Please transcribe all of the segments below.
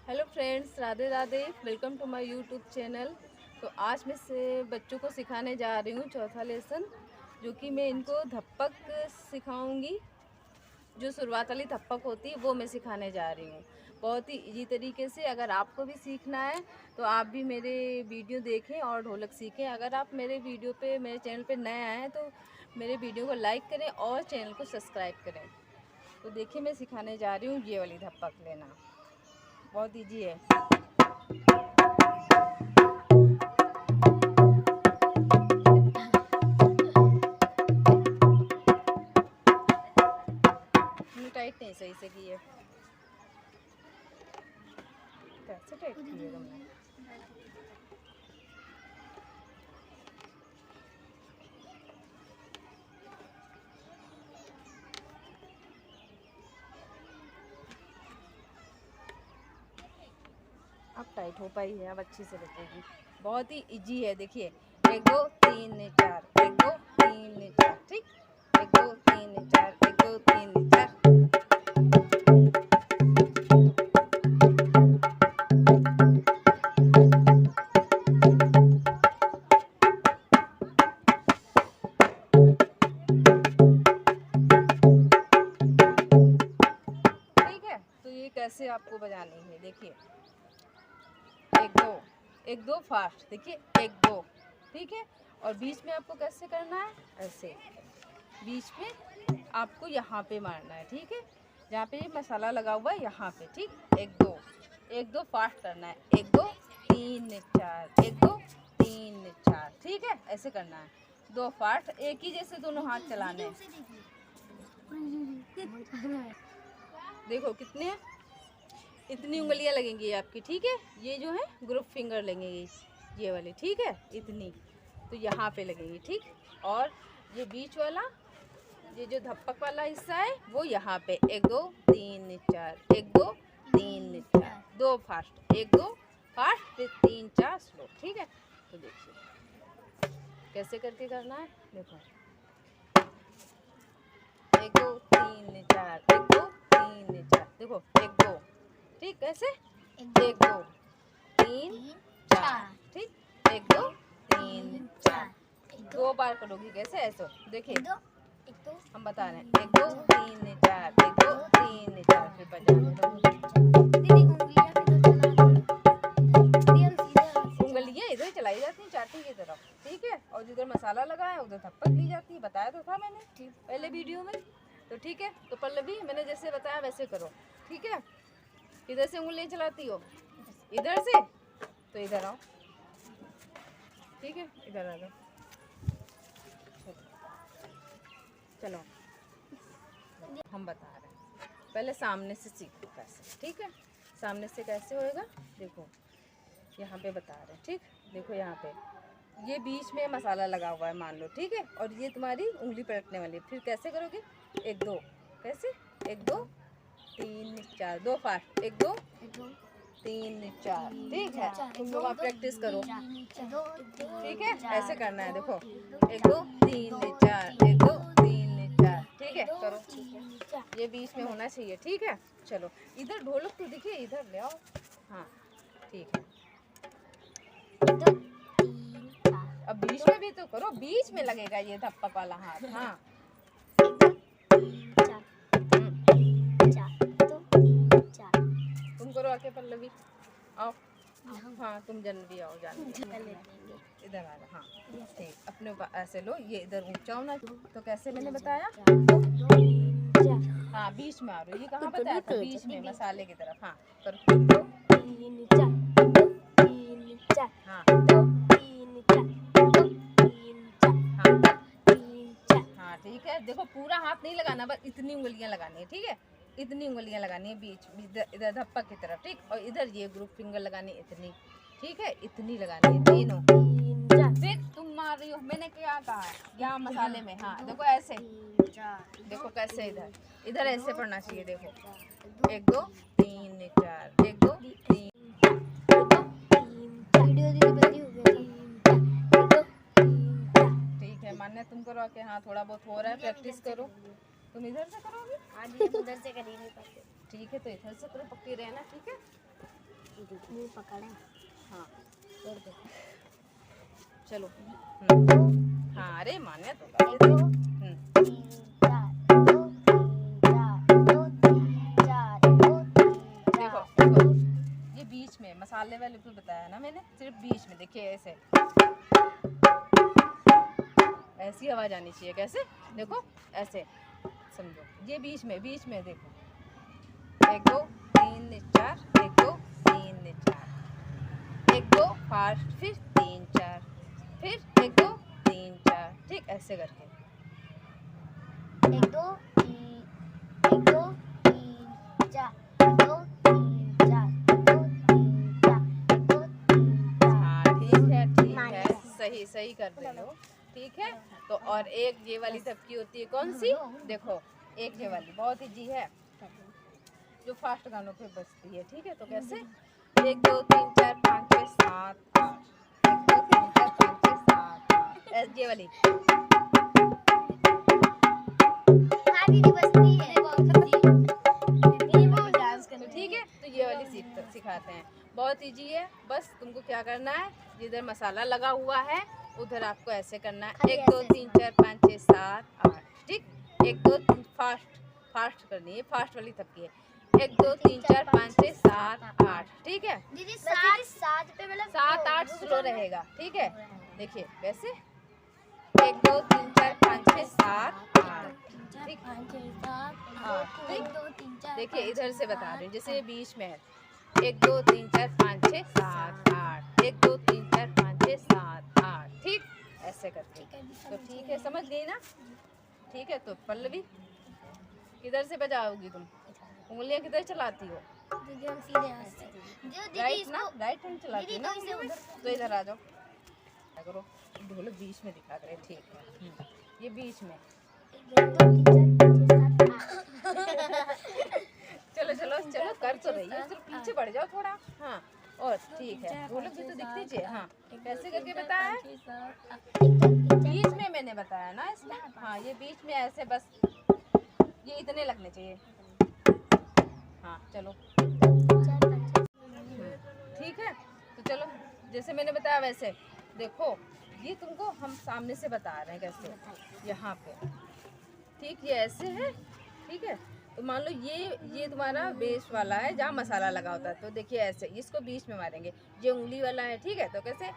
Hello friends, Radhe Radhe. Welcome to my YouTube channel. तो आज मैं से बच्चों को सिखाने जा रही हूँ चौथा लेसन, जो कि मैं इनको धप्पक सिखाऊंगी। जो शुरुआत वाली धप्पक होती है वो मैं सिखाने जा रही हूँ, बहुत ही इजी तरीके से। अगर आपको भी सीखना है तो आप भी मेरे वीडियो देखें और ढोलक सीखें। अगर आप मेरे चैनल पे नए आए हैं तो मेरे वीडियो को लाइक करें और चैनल को सब्सक्राइब करें। तो देखिए, मैं सिखाने जा रही हूँ ये वाली धप्पक लेना। बहुत इजी है। टाइट नहीं सही से की है। कैसे टाइट की है तुमने? अब टाइट हो पाई है, अब अच्छी से बचेगी। बहुत ही इजी है। देखिए, 1 2 3 4, 1 2 3 4। ठीक, 1 2 3 4, 1 2 3 4। ठीक है, तो ये कैसे आपको बजानी है, देखिए। 1 2, 1 2 फास्ट। देखिए, 1 2। ठीक है, और बीच में आपको कैसे करना है, ऐसे बीच में आपको यहाँ पे मारना है। ठीक है, जहाँ पे मसाला लगा हुआ है यहाँ पे। ठीक, 1 2, 1 2 फास्ट करना है। 1 2 3 4, 1 2 3 4। ठीक है, ऐसे करना है। 2 फास्ट, एक ही जैसे दोनों हाथ चलाने हैं। देखो कितने, इतनी उंगलियां लगेंगी आपकी। ठीक है, ये जो है ग्रुप फिंगर लगेंगी, ये वाली। ठीक है, इतनी तो यहाँ पे लगेगी। ठीक, और ये बीच वाला, ये जो धप्पक वाला हिस्सा है वो यहाँ पे। 1 2 3 4, 1 2 3 4, 2 फास्ट, 1 2 फास्ट, फिर 3 4 स्लो। ठीक है, तो देखिए कैसे करके करना है। देखो, 1 2 3 4, 1 2 3 4। देखो, 1 2। ठीक, कैसे 1 2 3 4। ठीक, 1 2 3 4। 2 बार करोगी कैसे, ऐसे। देखिए, हम बता रहे हैं। 1 2 3 4, 1 2 3 4, फिर बजाना। उंगलियां इधर चलाई जाती हैं चाटी की तरफ। ठीक है, और जिधर मसाला लगा है उधर थप्पक ली जाती है। बताया तो था मैंने पहले वीडियो में। तो ठीक है, तो पल्लवी मैंने जैसे बताया वैसे करो। ठीक है, इधर से उंगलियां चलाती हो, इधर से तो इधर आओ। ठीक है, इधर आ जाओ। चलो, हम बता रहे हैं। पहले सामने से सीखो कैसे। ठीक है, सामने से कैसे होएगा, देखो यहाँ पे बता रहे हैं। ठीक, देखो यहाँ पे ये बीच में मसाला लगा हुआ है मान लो। ठीक है, और ये तुम्हारी उंगली पलटने वाली है। फिर कैसे करोगे, 1 2 कैसे, 1 2 3 4, 2 फास्ट, 1 2 3 4। ठीक है, तुम लोग आप प्रैक्टिस करो। ठीक है, ऐसे करना है। देखो, 1 2 3 4, 1 2 3 4। ठीक है, करो। ये बीच में होना चाहिए। ठीक है, चलो इधर ढोलक तो दिखिए, इधर ले आओ। हाँ, ठीक है। अब बीच में भी तो करो, बीच में लगेगा ये धप्पक वाला हाथ। हाँ, तुम करो आके पल्लवी, आओ। हाँ, तुम जनवी आओ, जानवी इधर आ जाओ। हाँ, ठीक, अपने ऊपर ऐसे लो। ये इधर ऊंचा होना। तो कैसे मैंने बताया, हाँ बीच में आ रही। ये कहाँ बताया था, बीच में मसाले की तरफ। हाँ, करो। हाँ हाँ, ठीक है। देखो, पूरा हाथ नहीं लगाना, बस इतनी उंगलियां लगानी है। ठीक है, इतनी उंगलियां लगानी है बीच, इधर धप्पक की तरफ। ठीक, और इधर ये ग्रुप फिंगर लगानी इतनी। ठीक है, इतनी लगानी है, तीनों। फिर तुम मार रही हो, मैंने क्या कहा, यहाँ मसाले में। हाँ, देखो ऐसे, देखो कैसे, इधर इधर ऐसे पढ़ना चाहिए। देखो, 1 2 3 4, 1 2 3। ठीक है, मान्य तुम करो आके। हाँ, थोड़ा बहुत हो रहा है, प्रैक्टिस करो। तुम इधर से करोगे, आज उधर से कर ही नहीं पाते। ठीक है, तो इधर से करो, पक्की रहना। ठीक है, मुंह पकड़े। हाँ छोड़ दे। चलो। हाँ अरे मान्या तो 1 2 3 4 2 3 4 2 3 4 2 3 देखो 4 देखो ये बीच में मसाले वाले पे बताया ना मैंने, सिर्फ बीच में देखिए ऐसे ऐसी आवाज आनी चाहिए। कैसे देखो ऐसे समझो, ये बीच में देखो 1 2 3 4 1 2 3 4 1 2 फास्ट, फिर 3 4 फिर 1 2 3 4 ठीक ऐसे करके 1 2 3 1 2 3 4 1 2 3 4 1 2 3 4 1 2 3 4। हाँ ठीक है सही सही कर रहे हो। ठीक है तो और एक ये वाली थपकी होती है कौन सी, देखो एक ये वाली बहुत इजी है जो फास्ट गानों पे बजती है। ठीक है तो कैसे 1 2 3 4 5 6 7 8 1 2 3 4 5 6 7 8 ये वाली हाँ दीदी बसती है। दीदी वो डांस तो ठीक है तो ये वाली सिखाते हैं, बहुत इजी है। बस तुमको क्या करना है, जिधर मसाला लगा हुआ है उधर आपको ऐसे करना है 1 2 3 4 5 6 7 8 ठीक 1 2 3 फास्ट करनी है, फास्ट वाली थपकी है 1 2 3 4 5 6 7 8 ठीक है। दीदी 7 पे मतलब 7 8 स्लो रहेगा। ठीक है देखिए वैसे 1 2 3 4 5 6 7 8 ठीक 5 6 7 8 ठीक 1 2 3 4 देखिए इधर से बता रही हूँ, जैसे बीच में है 1 2 3 4 5 6 7 8 1 2 3 4 5 6 7 8 ठीक ऐसे करके। तो ठीक है समझ गई ना। ठीक है तो पल्लवी किधर से बजाओगी तुम, उंगलियां किधर चलाती हो, दीदी हम सीधे हाथ से दीदी राइट ना, राइट हैंड चलाती हो ना दीदी तो इसे उंगली में? तो इधर आ जाओ, क्या करो ढोलक बीच में दिखा करे। ठीक है ये बीच में 1 2 3 4 5 6 7 8 चलो चलो चलो कर तो रही है, चलो पीछे बढ़ जाओ थोड़ा। हाँ और ठीक है ढोलक भी तो दिखनी चाहिए। हाँ कैसे करके बताया है, बीच में मैंने बताया ना इसमें। हाँ ये बीच में ऐसे बस ये इतने लगने चाहिए। हाँ चलो ठीक है तो चलो जैसे मैंने बताया वैसे देखो, ये तुमको हम सामने से बता रहे हैं कैसे यहाँ पे। ठीक ये ऐसे है। ठीक है तो मान लो ये तुम्हारा बेस वाला है जहाँ मसाला लगा होता है, तो देखिए ऐसे इसको बीच में मारेंगे, ये उंगली वाला है। ठीक है तो कैसे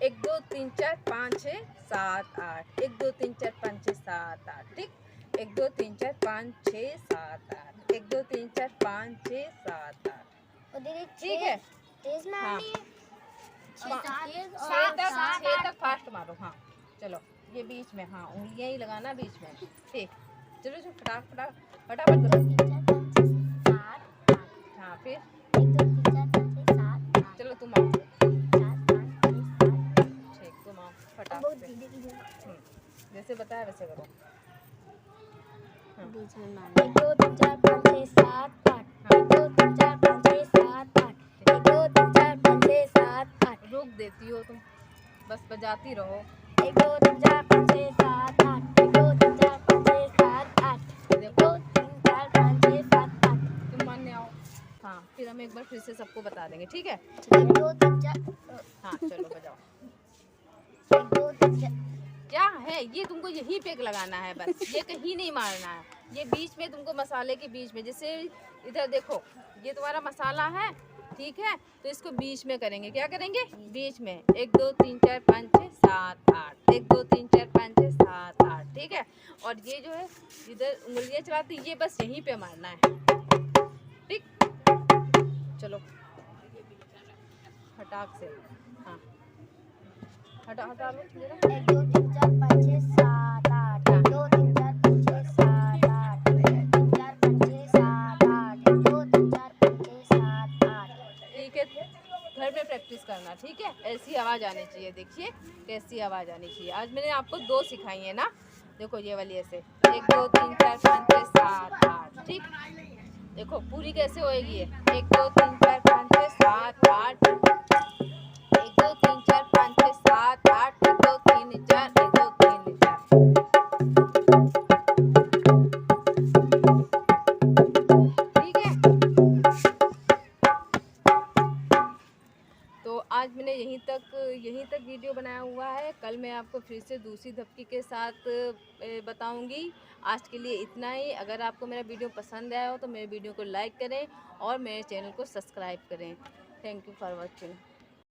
1 2 3 4 5 6 7 8 1 2 3 4 5 6 7 8 ठीक 1 2 3 4 5 6 7 8 1 2 3 4 5 6 7 8 और दीदी ठीक है। तेज हाँ मारनी है। 6 तक फास्ट मारो। हाँ चलो ये बीच में, हाँ उंगलियां ही लगाना बीच में। ठीक चलो चलो फटाफट करो। हाँ फिर 1 2 3 4 5 6 7 8 चलो तुम आओ, 4 5 6 7 ठीक तुम आओ बहुत फटाफट से। दीदी की जैसे बताया वैसे करो। बीच में मारना 1 2 3 4 5 6 7 8 1 2 3 4 5 6 7 8 1 2 3 4 5 6 7 8 रोक देती हो तुम, बस बजाती रहो। 1 2 3 4 5 6 7 8 1 2 3 4 5 6 7 8 1 2 3 4 5 6 7 8 तुम मानने आओ। हाँ फिर हम एक बार फिर से सबको बता देंगे। ठीक है 1 2 3 4 हाँ चलो बजाओ। 1 2 3 4 क्या है ये, तुमको यहीं पे लगाना है बस, ये कहीं नहीं मारना है। ये बीच में तुमको मसाले के बीच में, जैसे इधर देखो ये तुम्हारा मसाला है। ठीक है तो इसको बीच में करेंगे, क्या करेंगे बीच में 1 2 3 4 5 6 7 8 1 2 3 4 5 6 7 8 ठीक है। और ये जो है इधर उंगलियां चलाती ये बस यहीं पे मारना है। ठीक चलो फटाक से। हाँ हटा लो जरा। 1 2 3 4 5 6 7 8 1 2 3 4 5 6 7 8 1 2 3 4 5 6 7 8 1 2 3 4 5 6 7 8 ठीक है घर में प्रैक्टिस करना। ठीक है ऐसी आवाज़ आनी चाहिए, देखिए कैसी आवाज़ आनी चाहिए। आज मैंने आपको 2 सिखाई है ना, देखो ये वाली ऐसे 1 2 3 4 5 6 7 8 ठीक। देखो पूरी कैसे होएगी ये 1 2 3 4 5 6 7 8 1 2 3 4 5 6 7 8 1 2 3 4 1 2 3 4 ठीक है। आज मैंने यहीं तक वीडियो बनाया हुआ है। कल मैं आपको फिर से दूसरी धपकी के साथ बताऊंगी। आज के लिए इतना ही। अगर आपको मेरा वीडियो पसंद आया हो तो मेरे वीडियो को लाइक करें और मेरे चैनल को सब्सक्राइब करें। Thank you for watching.